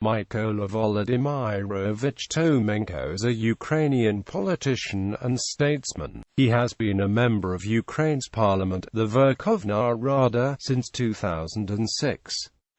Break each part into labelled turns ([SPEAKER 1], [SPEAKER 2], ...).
[SPEAKER 1] Mykola Volodymyrovych Tomenko is a Ukrainian politician and statesman. He has been a member of Ukraine's parliament, the Verkhovna Rada, since 2006.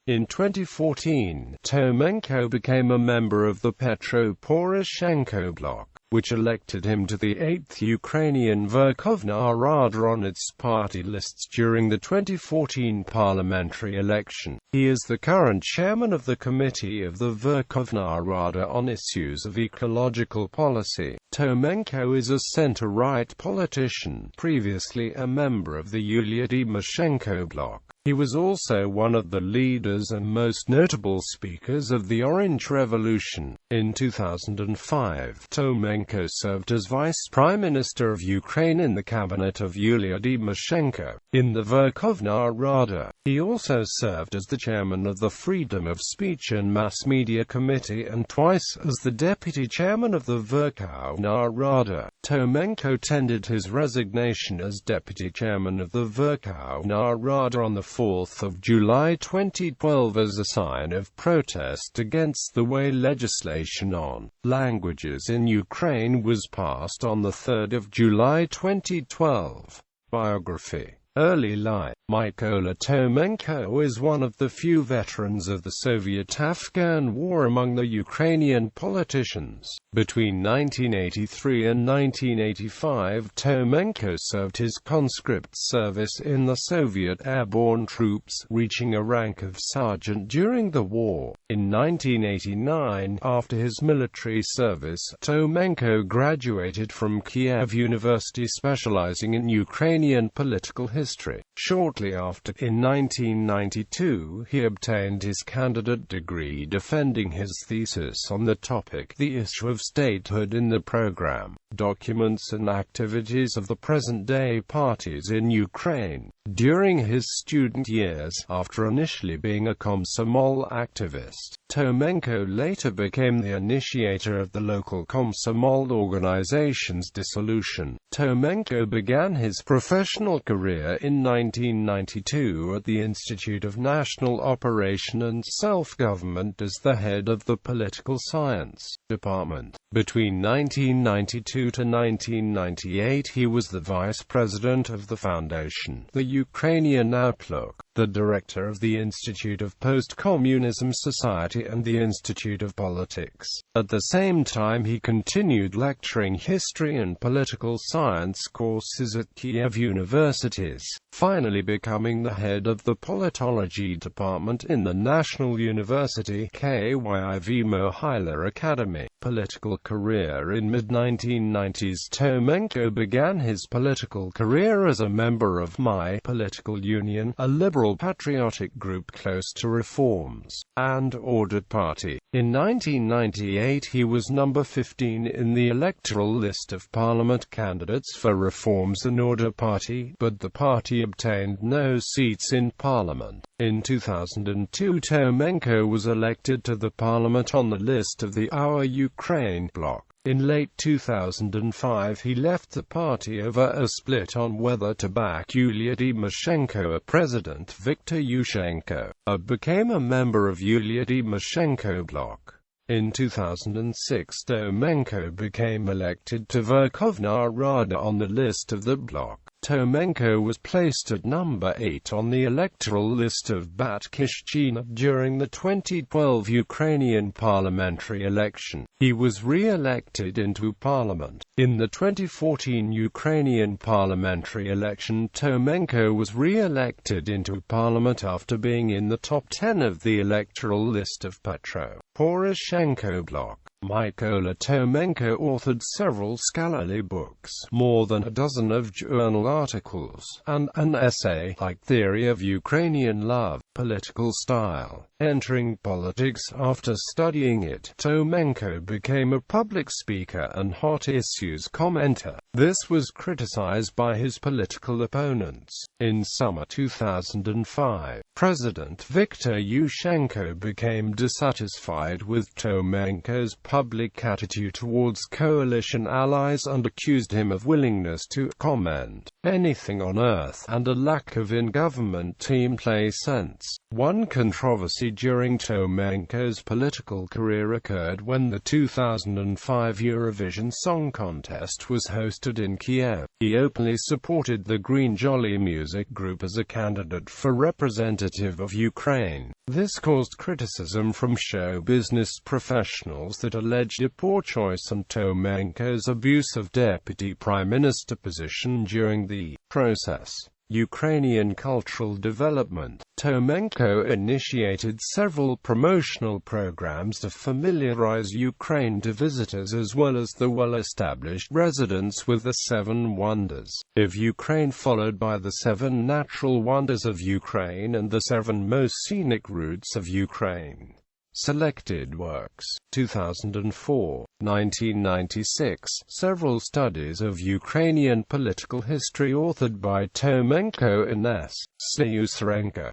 [SPEAKER 1] In 2014, Tomenko became a member of the Petro Poroshenko Bloc, which elected him to the 8th Ukrainian Verkhovna Rada on its party lists during the 2014 parliamentary election. He is the current chairman of the Committee of the Verkhovna Rada on issues of ecological policy. Tomenko is a center-right politician, previously a member of the Mykola Tomenko Bloc. He was also one of the leaders and most notable speakers of the Orange Revolution. In 2005, Tomenko served as Vice Prime Minister of Ukraine in the cabinet of Mykola Tomenko. In the Verkhovna Rada, he also served as the chairman of the Freedom of Speech and Mass Media Committee and twice as the deputy chairman of the Verkhovna Rada. Tomenko tendered his resignation as deputy chairman of the Verkhovna Rada on the 4th of July 2012 as a sign of protest against the way legislation on languages in Ukraine was passed on the 3rd of July 2012. Biography. Early life. Mykola Tomenko is one of the few veterans of the Soviet-Afghan War among the Ukrainian politicians. Between 1983 and 1985, Tomenko served his conscript service in the Soviet airborne troops, reaching a rank of sergeant during the war. In 1989, after his military service, Tomenko graduated from Kiev University specializing in Ukrainian political history. Shortly after, in 1992, he obtained his candidate degree defending his thesis on the topic, The Issue of Statehood in the Program, Documents and Activities of the Present-Day Parties in Ukraine. During his student years, after initially being a Komsomol activist, Tomenko later became the initiator of the local Komsomol organization's dissolution. Tomenko began his professional career in 1992 at the Institute of National Operation and Self-Government as the head of the Political Science Department. Between 1992 to 1998 he was the vice president of the foundation, the Ukrainian Outlook, the director of the Institute of Post-Communism Society and the Institute of Politics. At the same time he continued lecturing history and political science courses at Kiev universities, finally becoming the head of the politology department in the National University Kyiv Mohyla Academy. Political career. In mid-1990s Tomenko began his political career as a member of My Political Union, a liberal patriotic group close to Reforms and Order Party. In 1998 he was number 15 in the electoral list of parliament candidates for Reforms and Order Party, but the party obtained no seats in parliament. In 2002 Tomenko was elected to the parliament on the list of the Our Ukraine bloc. In late 2005 he left the party over a split on whether to back Mykola Tomenko or President Viktor Yushchenko, became a member of Mykola Tomenko Bloc. In 2006 Tomenko became elected to Verkhovna Rada on the list of the bloc. Tomenko was placed at number 8 on the electoral list of Batkivshchina during the 2012 Ukrainian parliamentary election. He was re-elected into parliament. In the 2014 Ukrainian parliamentary election, Tomenko was re-elected into parliament after being in the top 10 of the electoral list of Petro Poroshenko Bloc. Mykola Tomenko authored several scholarly books, more than a dozen of journal articles, and an essay, like Theory of Ukrainian Love, Political Style. Entering politics after studying it, Tomenko became a public speaker and hot issues commentator. This was criticized by his political opponents. In summer 2005, President Viktor Yushchenko became dissatisfied with Tomenko's public attitude towards coalition allies and accused him of willingness to comment anything on earth and a lack of in-government team play sense. One controversy during Tomenko's political career occurred when the 2005 Eurovision Song Contest was hosted in Kiev. He openly supported the Green Jolly music group as a candidate for representative of Ukraine. This caused criticism from show business professionals that alleged a poor choice and Tomenko's abuse of deputy prime minister position during the process. Ukrainian cultural development. Tomenko initiated several promotional programs to familiarize Ukraine to visitors as well as the well-established residents with the Seven Wonders of Ukraine, followed by the Seven Natural Wonders of Ukraine and the Seven Most Scenic Routes of Ukraine. Selected works. 2004, 1996. Several studies of Ukrainian political history authored by Tomenko and S. Syuserenko.